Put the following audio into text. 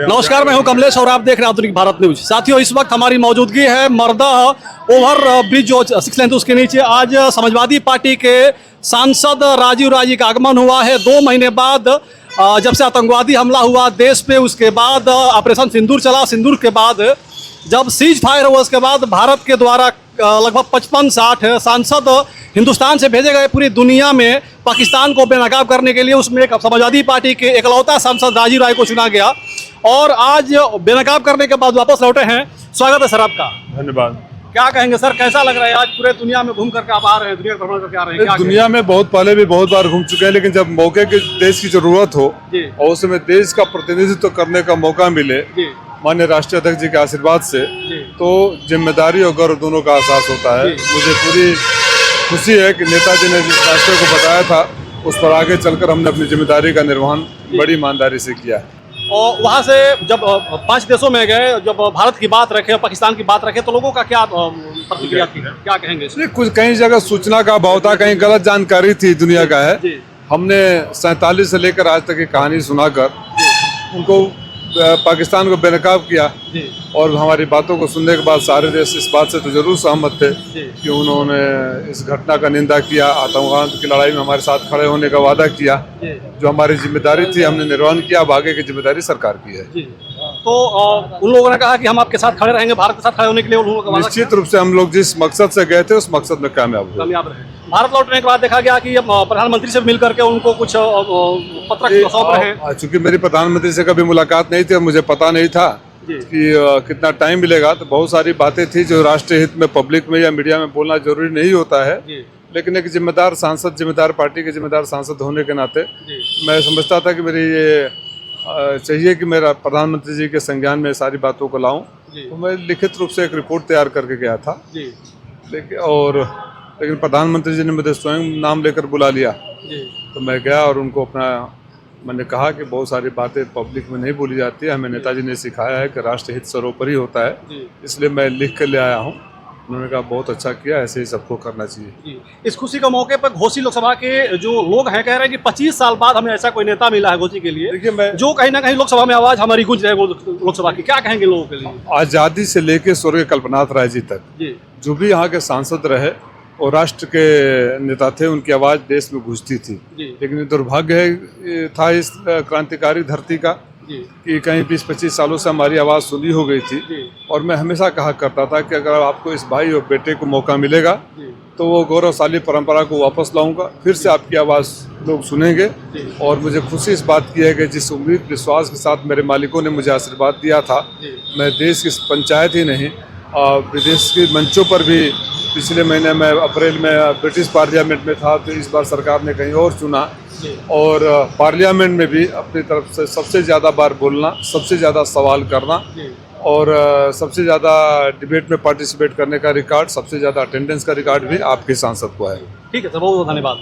नमस्कार, मैं हूं कमलेश और आप देख रहे हैं आधुनिक भारत न्यूज। साथियों, इस वक्त हमारी मौजूदगी है मर्दा ओवर ब्रिज जो 6 लेन उसके नीचे। आज समाजवादी पार्टी के सांसद राजीव राय का आगमन हुआ है 2 महीने बाद, जब से आतंकवादी हमला हुआ देश पे। उसके बाद ऑपरेशन सिंदूर चला, सिंदूर के बाद जब सीज फायर हुआ, उसके बाद भारत के द्वारा लगभग 55-60 सांसद हिंदुस्तान से भेजे गए पूरी दुनिया में पाकिस्तान को बेनकाब करने के लिए। उसमें एक समाजवादी पार्टी के इकलौता सांसद राजीव राय को चुना गया और आज बेनकाब करने के बाद वापस लौटे हैं। स्वागत है सर आपका। धन्यवाद। क्या कहेंगे सर, कैसा लग रहा है आज पूरे दुनिया में घूम करके आप आ रहे हैं, दुनिया भ्रमण करके आ रहे हैं? दुनिया में बहुत पहले भी बहुत बार घूम चुके हैं, लेकिन जब मौके के देश की जरूरत हो और उसमें देश का प्रतिनिधित्व करने का मौका मिले माननीय राष्ट्रीय अध्यक्ष जी के आशीर्वाद से, तो जिम्मेदारी और गर्व दोनों का एहसास होता है। मुझे पूरी खुशी है कि नेताजी ने जिस राष्ट्र को बताया था उस पर आगे चलकर हमने अपनी जिम्मेदारी का निर्वहन बड़ी ईमानदारी से किया है। और वहाँ से जब 5 देशों में गए, जब भारत की बात रखे, पाकिस्तान की बात रखे, तो लोगों का क्या प्रतिक्रिया थी, क्या कहेंगे? कुछ कई जगह सूचना का अभाव था, कहीं गलत जानकारी थी दुनिया का है। हमने 47 से लेकर आज तक की कहानी सुनाकर उनको पाकिस्तान को बेनकाब किया और हमारी बातों को सुनने के बाद सारे देश इस बात से तो जरूर सहमत थे कि उन्होंने इस घटना का निंदा किया, आतंकवाद की लड़ाई में हमारे साथ खड़े होने का वादा किया। जो हमारी जिम्मेदारी थी हमने निर्वहन किया, अब आगे की जिम्मेदारी सरकार की है। तो उन लोगों ने कहा कि हम आपके साथ खड़े रहेंगे, भारत के साथ खड़े होने के लिए उन्होंने वादा किया। निश्चित रूप से हम लोग जिस मकसद से गए थे उस मकसद में कामयाब रहे। भारत लौटने के बाद देखा गया कि प्रधानमंत्री से मिलकर के उनको कुछ पत्र सौंप रहे हैं। चूंकि मेरी प्रधानमंत्री से कभी मुलाकात नहीं थी, मुझे पता नहीं था कि कितना टाइम मिलेगा, तो बहुत सारी बातें थी जो राष्ट्रीय हित में पब्लिक में या मीडिया में बोलना जरूरी नहीं होता है। लेकिन एक जिम्मेदार सांसद, जिम्मेदार पार्टी के जिम्मेदार सांसद होने के नाते मैं समझता था कि मेरी ये चाहिए कि मेरा प्रधानमंत्री जी के संज्ञान में सारी बातों को लाऊं। तो मैं लिखित रूप से एक रिपोर्ट तैयार करके गया था, लेकिन प्रधानमंत्री जी ने मुझे स्वयं नाम लेकर बुला लिया। तो मैं गया और उनको मैंने कहा कि बहुत सारी बातें पब्लिक में नहीं बोली जाती है, हमें नेताजी ने सिखाया है कि राष्ट्र हित सर्वोपरि होता है, इसलिए मैं लिख कर ले आया हूँ। उन्होंने कहा बहुत अच्छा किया, ऐसे ही सबको करना चाहिए। इस खुशी के मौके पर घोसी लोकसभा के जो लोग हैं कह रहे हैं कि 25 साल बाद हमें ऐसा कोई नेता मिला है घोसी के लिए। देखिए, जो कहीं ना कहीं लोकसभा में आवाज हमारी गूंज रहे लोकसभा की, क्या कहेंगे लोगों के लिए? आज़ादी से लेकर स्वर्गीय कल्पनाथ राय जी तक जो भी यहाँ के सांसद रहे और राष्ट्र के नेता थे, उनकी आवाज़ देश में गूंजती थी। लेकिन दुर्भाग्य था इस क्रांतिकारी धरती का कि कहीं 20-25 सालों से हमारी आवाज़ सुनी हो गई थी। और मैं हमेशा कहा करता था कि अगर आपको इस भाई और बेटे को मौका मिलेगा तो वो गौरवशाली परंपरा को वापस लाऊंगा, फिर से आपकी आवाज़ लोग सुनेंगे। और मुझे खुशी इस बात की है कि जिस उम्मीद विश्वास के साथ मेरे मालिकों ने मुझे आशीर्वाद दिया था, मैं देश की पंचायत ही नहीं विदेश के मंचों पर भी, पिछले महीने में अप्रैल में ब्रिटिश पार्लियामेंट में था, तो इस बार सरकार ने कहीं और चुना। और पार्लियामेंट में भी अपनी तरफ से सबसे ज़्यादा बार बोलना, सबसे ज़्यादा सवाल करना और सबसे ज़्यादा डिबेट में पार्टिसिपेट करने का रिकॉर्ड, सबसे ज़्यादा अटेंडेंस का रिकॉर्ड भी आपके सांसद को है। ठीक है सर, बहुत बहुत धन्यवाद।